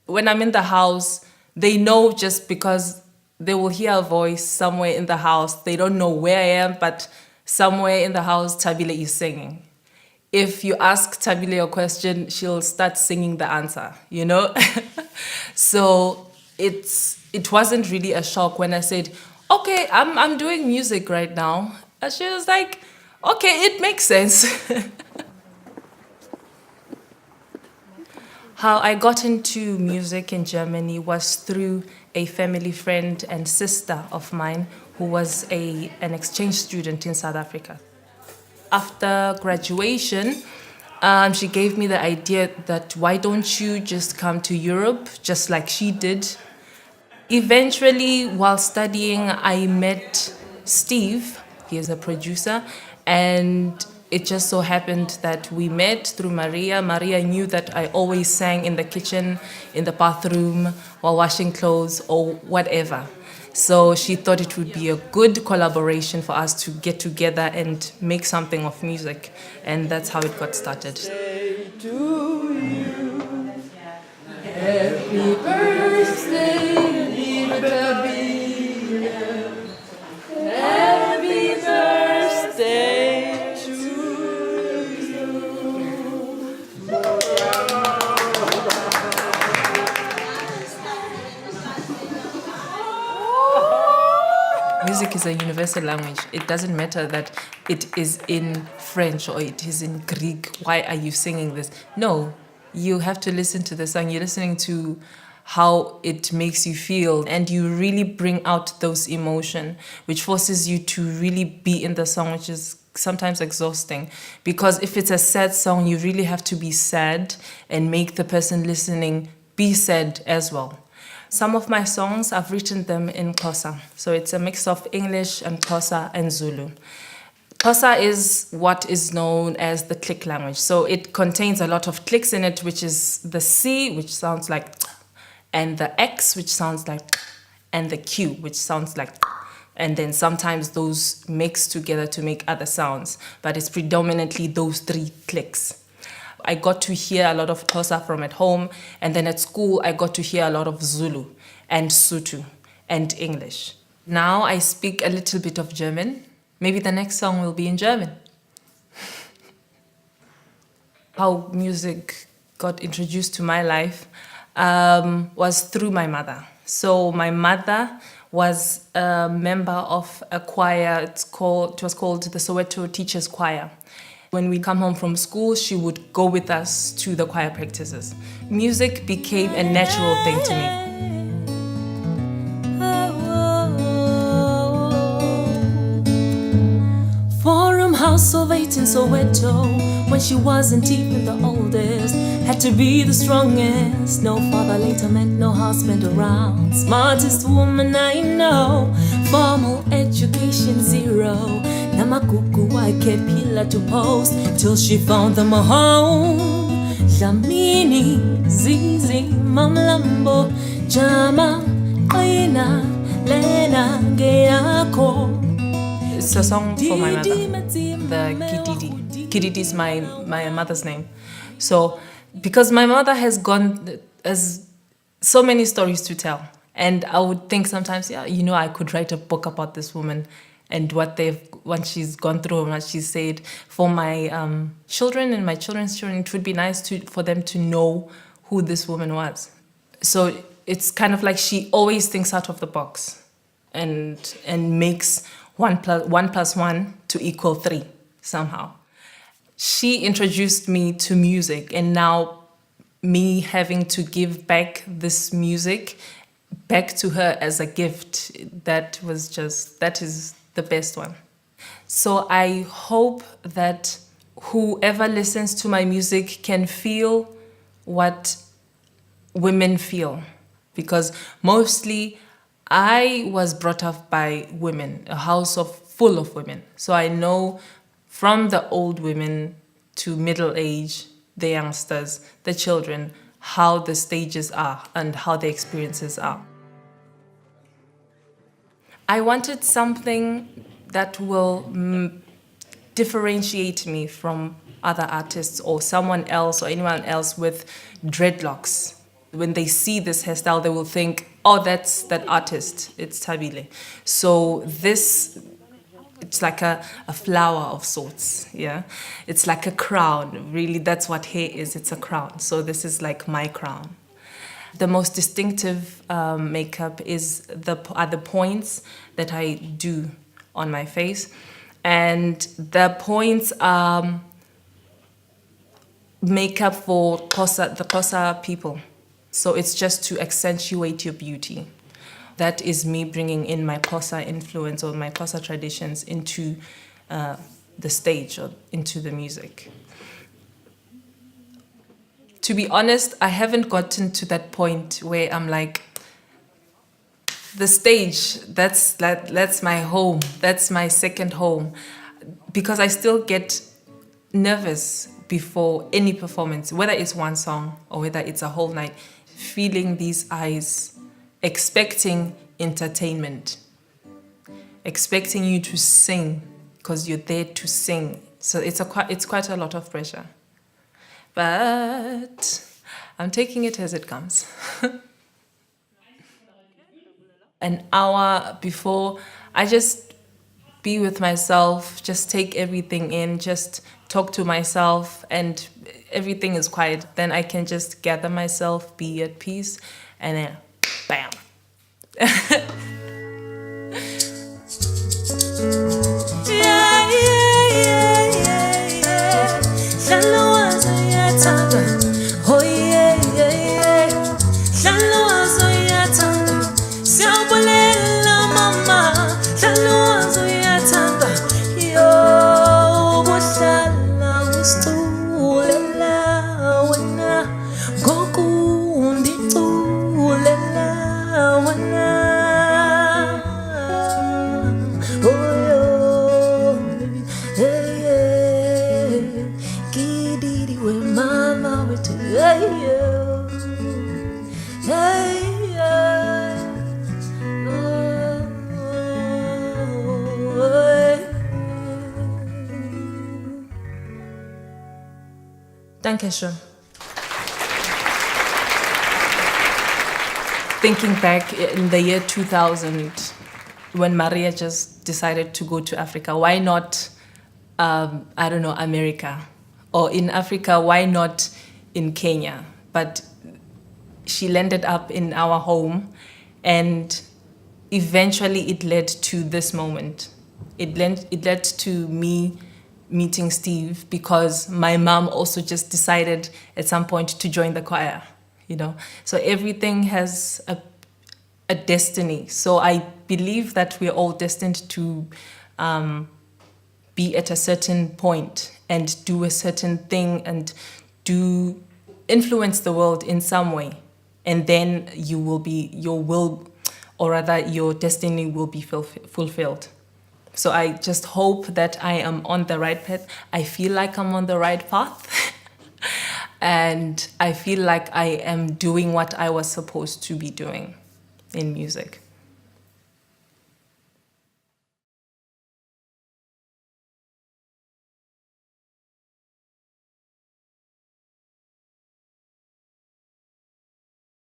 when I'm in the house, they know just because they will hear a voice somewhere in the house. They don't know where I am, but somewhere in the house, Thabilé is singing. If you ask Thabilé a question, she'll start singing the answer, you know? So it wasn't really a shock when I said, okay, I'm doing music right now. And she was like, okay, it makes sense. How I got into music in Germany was through a family friend and sister of mine who was an exchange student in South Africa. After graduation, she gave me the idea that why don't you just come to Europe, just like she did. Eventually, while studying, I met Steve. He is a producer, and it just so happened that we met through Maria. Maria knew that I always sang in the kitchen, in the bathroom, while washing clothes or whatever. So she thought it would be a good collaboration for us to get together and make something of music. And that's how it got started. Happy birthday, liebe Thabilé. Happy birthday to you. Music is a universal language. It doesn't matter that it is in French or it is in Greek. Why are you singing this? No. You have to listen to the song. You're listening to how it makes you feel, and you really bring out those emotions, which forces you to really be in the song, which is sometimes exhausting. Because if it's a sad song, you really have to be sad and make the person listening be sad as well. Some of my songs, I've written them in Xhosa. So it's a mix of English and Xhosa and Zulu. Xhosa is what is known as the click language. So it contains a lot of clicks in it, which is the C, which sounds like, and the X, which sounds like, and the Q, which sounds like, and then sometimes those mix together to make other sounds. But it's predominantly those three clicks. I got to hear a lot of Xhosa from at home, and then at school I got to hear a lot of Zulu and Sotho and English. Now I speak a little bit of German. Maybe the next song will be in German. How music got introduced to my life was through my mother. So my mother was a member of a choir. It was called the Soweto Teachers Choir. When we come home from school, she would go with us to the choir practices. Music became a natural thing to me. Forum House of 8 in Soweto, when she wasn't even the oldest, had to be the strongest. No father later meant no husband around. Smartest woman I know, formal education zero. Namakuku I kept pillar to post till she found them a home. Jamini, Zizi, Mamlambo, Jama, Aina, Lena, Geako. It's a song for my mother, the Kididi. Kididi is my mother's name. So, because my mother has so many stories to tell. And I would think sometimes, I could write a book about this woman and what she's gone through and what she said. For my children and my children's children, it would be nice for them to know who this woman was. So it's kind of like she always thinks out of the box and makes 1 plus 1 to equal 3 somehow. She introduced me to music, and now me having to give back this music back to her as a gift, that is the best one. So I hope that whoever listens to my music can feel what women feel, because mostly I was brought up by women, a house full of women. So I know from the old women to middle age, the youngsters, the children, how the stages are and how the experiences are. I wanted something that will differentiate me from other artists or someone else or anyone else with dreadlocks. when they see this hairstyle, they will think, oh, that's that artist, it's Thabilé. So this, it's like a flower of sorts, yeah? It's like a crown, really, that's what hair is, it's a crown. So this is like my crown. The most distinctive makeup are the points that I do on my face. And the points are makeup for the Xhosa people. So it's just to accentuate your beauty. That is me bringing in my Xhosa influence or my Xhosa traditions into the stage or into the music. To be honest, I haven't gotten to that point where I'm like, the stage, that's my home, that's my second home. Because I still get nervous before any performance, whether it's one song or whether it's a whole night, feeling these eyes, expecting entertainment, expecting you to sing because you're there to sing. So it's quite a lot of pressure. But I'm taking it as it comes. An hour before, I just be with myself, just take everything in, just talk to myself, and everything is quiet. Then I can just gather myself, be at peace, and then bam. Dankeschön. Thinking back in the year 2000, when Maria just decided to go to Africa, why not, America? Or in Africa, why not in Kenya? But she landed up in our home, and eventually it led to this moment. It led to me meeting Steve because my mom also just decided at some point to join the choir, you know. So everything has a destiny. So I believe that we're all destined to be at a certain point and do a certain thing and influence the world in some way. And then your destiny will be fulfilled. So I just hope that I am on the right path. I feel like I'm on the right path. And I feel like I am doing what I was supposed to be doing in music.